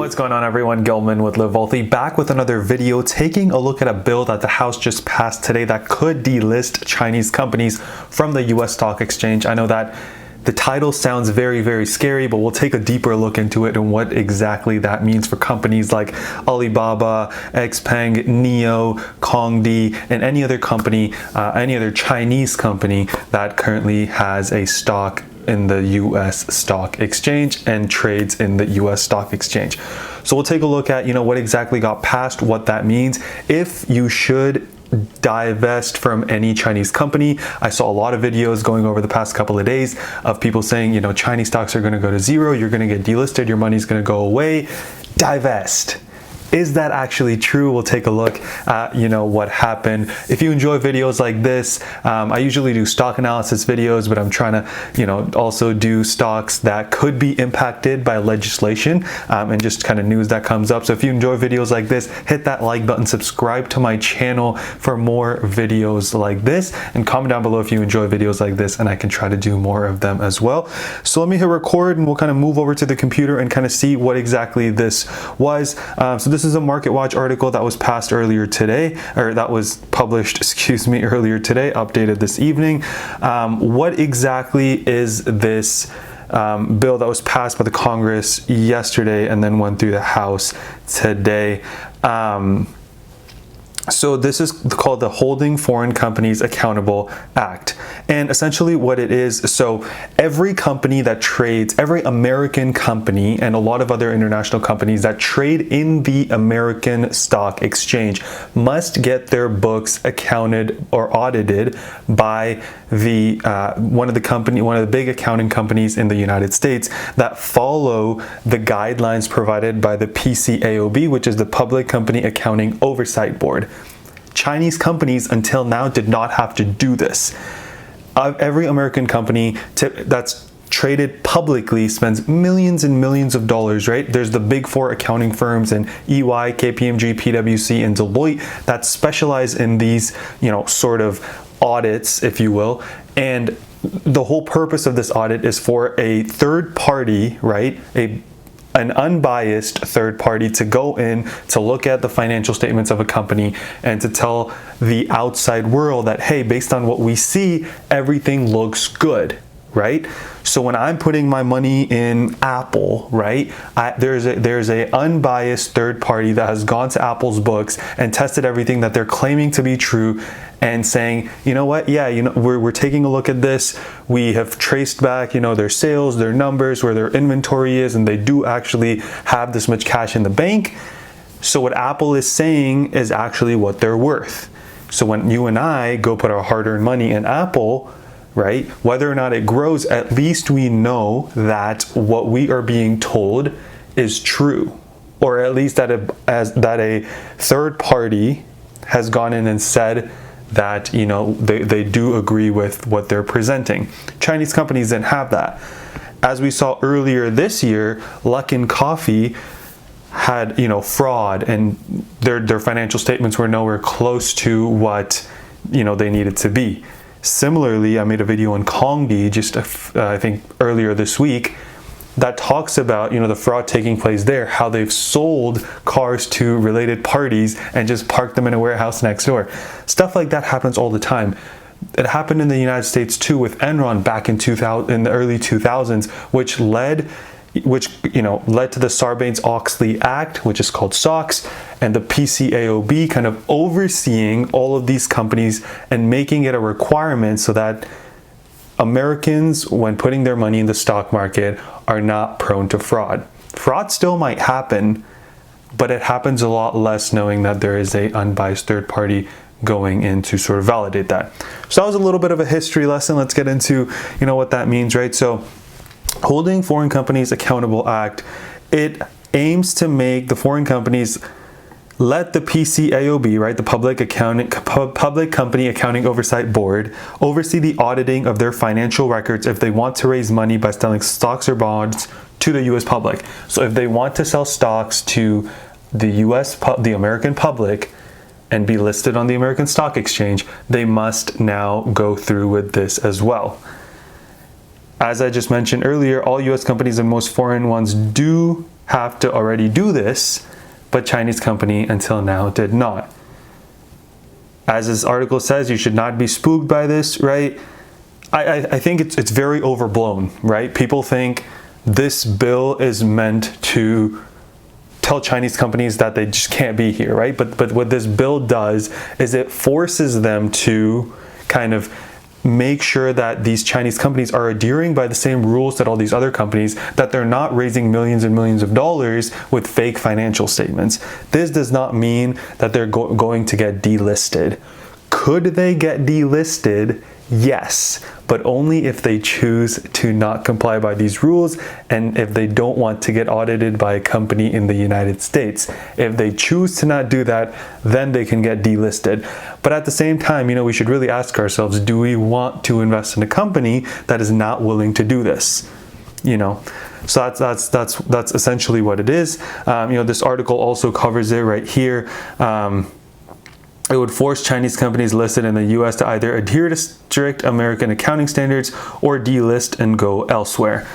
What's going on, everyone? Gilman with LiveVealthy, back with another video taking a look at a bill that the House just passed today that could delist Chinese companies from the US stock exchange. I know that the title sounds very scary, but we'll take a deeper look into it and what exactly that means for companies like Alibaba, XPEV, NIO, KNDI, and any other company, any other Chinese company that currently has a stock in the US stock exchange and trades in the US stock exchange. So we'll take a look at, what exactly got passed, what that means, if you should divest from any Chinese company. I saw a lot of videos going over the past couple of days of people saying, Chinese stocks are going to go to zero, you're going to get delisted, your money's going to go away. Divest. Is that actually true? We'll take a look at, what happened. If you enjoy videos like this, I usually do stock analysis videos, but I'm trying to, also do stocks that could be impacted by legislation and just kind of news that comes up. So if you enjoy videos like this, hit that like button, subscribe to my channel for more videos like this, and comment down below if you enjoy videos like this, and I can try to do more of them as well. So let me hit record and we'll kind of move over to the computer and kind of see what exactly this was. So this is a Market Watch article that was passed earlier today, or that was published, earlier today, updated this evening. What exactly is this bill that was passed by the Congress yesterday and then went through the House today? So this is called the Holding Foreign Companies Accountable Act. And essentially what it is, so every company that trades, every American company and a lot of other international companies that trade in the American stock exchange must get their books accounted or audited by the one of the big accounting companies in the United States that follow the guidelines provided by the PCAOB, which is the Public Company Accounting Oversight Board. Chinese companies until now did not have to do this. Every American company that's traded publicly spends millions and millions of dollars, right? There's the big four accounting firms and EY, KPMG, PwC, and Deloitte that specialize in these, sort of audits, if you will. And the whole purpose of this audit is for a third party, right? An unbiased third party to go in to look at the financial statements of a company and to tell the outside world that, hey, based on what we see, everything looks good, right? So when I'm putting my money in Apple, right, there's a unbiased third party that has gone to Apple's books and tested everything that they're claiming to be true and saying, you know what, yeah, we're taking a look at this. We have traced back, their sales, their numbers, where their inventory is, and they do actually have this much cash in the bank. So what Apple is saying is actually what they're worth. So when you and I go put our hard-earned money in Apple, right, whether or not it grows, at least we know that what we are being told is true, or at least that a third party has gone in and said that they do agree with what they're presenting. Chinese companies didn't have that. As we saw earlier this year, Luckin Coffee had fraud, and their financial statements were nowhere close to what they needed to be. Similarly, I made a video on KNDI just I think earlier this week that talks about the fraud taking place there, how they've sold cars to related parties and just parked them in a warehouse next door. Stuff like that happens all the time. It happened in the United States too with Enron back in the early 2000s, which led to the Sarbanes-Oxley Act, which is called SOX, and the PCAOB kind of overseeing all of these companies and making it a requirement so that Americans, when putting their money in the stock market, are not prone to fraud. Fraud still might happen, but it happens a lot less knowing that there is an unbiased third party going in to sort of validate that. So that was a little bit of a history lesson. Let's get into, what that means, right? So Holding Foreign Companies Accountable Act, it aims to make the foreign companies let the PCAOB, right, the Public Company Accounting Oversight Board, oversee the auditing of their financial records if they want to raise money by selling stocks or bonds to the U.S. public. So if they want to sell stocks to the American public and be listed on the American Stock Exchange, they must now go through with this as well. As I just mentioned earlier, all U.S. companies and most foreign ones do have to already do this, but Chinese company until now did not. As this article says, you should not be spooked by this, right? I think it's very overblown, right? People think this bill is meant to tell Chinese companies that they just can't be here, right? But what this bill does is it forces them to kind of make sure that these Chinese companies are adhering by the same rules that all these other companies, that they're not raising millions and millions of dollars with fake financial statements. This does not mean that they're going to get delisted. Could they get delisted? Yes, but only if they choose to not comply by these rules and if they don't want to get audited by a company in the United States. If they choose to not do that, then they can get delisted. But at the same time, we should really ask ourselves, do we want to invest in a company that is not willing to do this? So that's essentially what it is. This article also covers it right here. It would force Chinese companies listed in the US to either adhere to strict American accounting standards or delist and go elsewhere.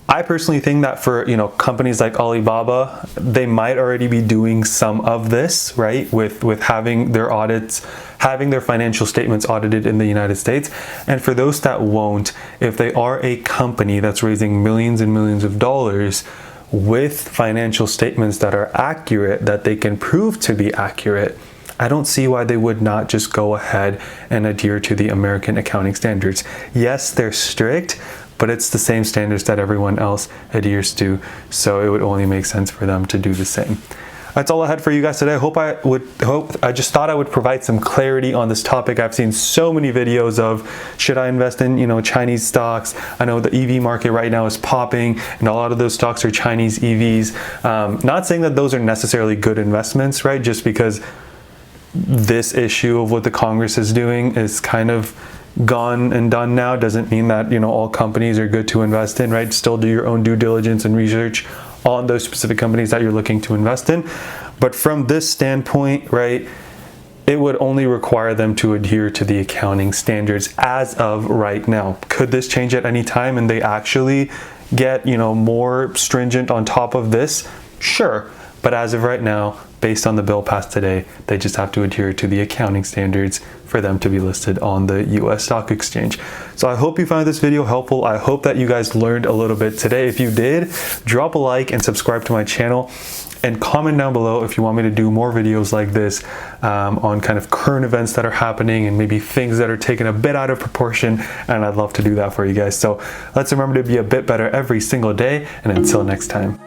I personally think that for companies like Alibaba, they might already be doing some of this, right? With having their audits, having their financial statements audited in the United States. And for those that won't, if they are a company that's raising millions and millions of dollars with financial statements that are accurate, that they can prove to be accurate, I don't see why they would not just go ahead and adhere to the American accounting standards. Yes, they're strict, but it's the same standards that everyone else adheres to, so it would only make sense for them to do the same. That's all I had for you guys today. I just thought I would provide some clarity on this topic. I've seen so many videos of, should I invest in Chinese stocks? I know the EV market right now is popping, and a lot of those stocks are Chinese EVs. Not saying that those are necessarily good investments, right? Just because this issue of what the Congress is doing is kind of gone and done now doesn't mean that all companies are good to invest in, right? Still do your own due diligence and research on those specific companies that you're looking to invest in. But from this standpoint, right, it would only require them to adhere to the accounting standards as of right now. Could this change at any time and they actually get more stringent on top of this? Sure. But as of right now, based on the bill passed today, they just have to adhere to the accounting standards for them to be listed on the US stock exchange. So I hope you found this video helpful. I hope that you guys learned a little bit today. If you did, drop a like and subscribe to my channel, and comment down below if you want me to do more videos like this on kind of current events that are happening and maybe things that are taken a bit out of proportion, and I'd love to do that for you guys. So let's remember to be a bit better every single day, and until next time.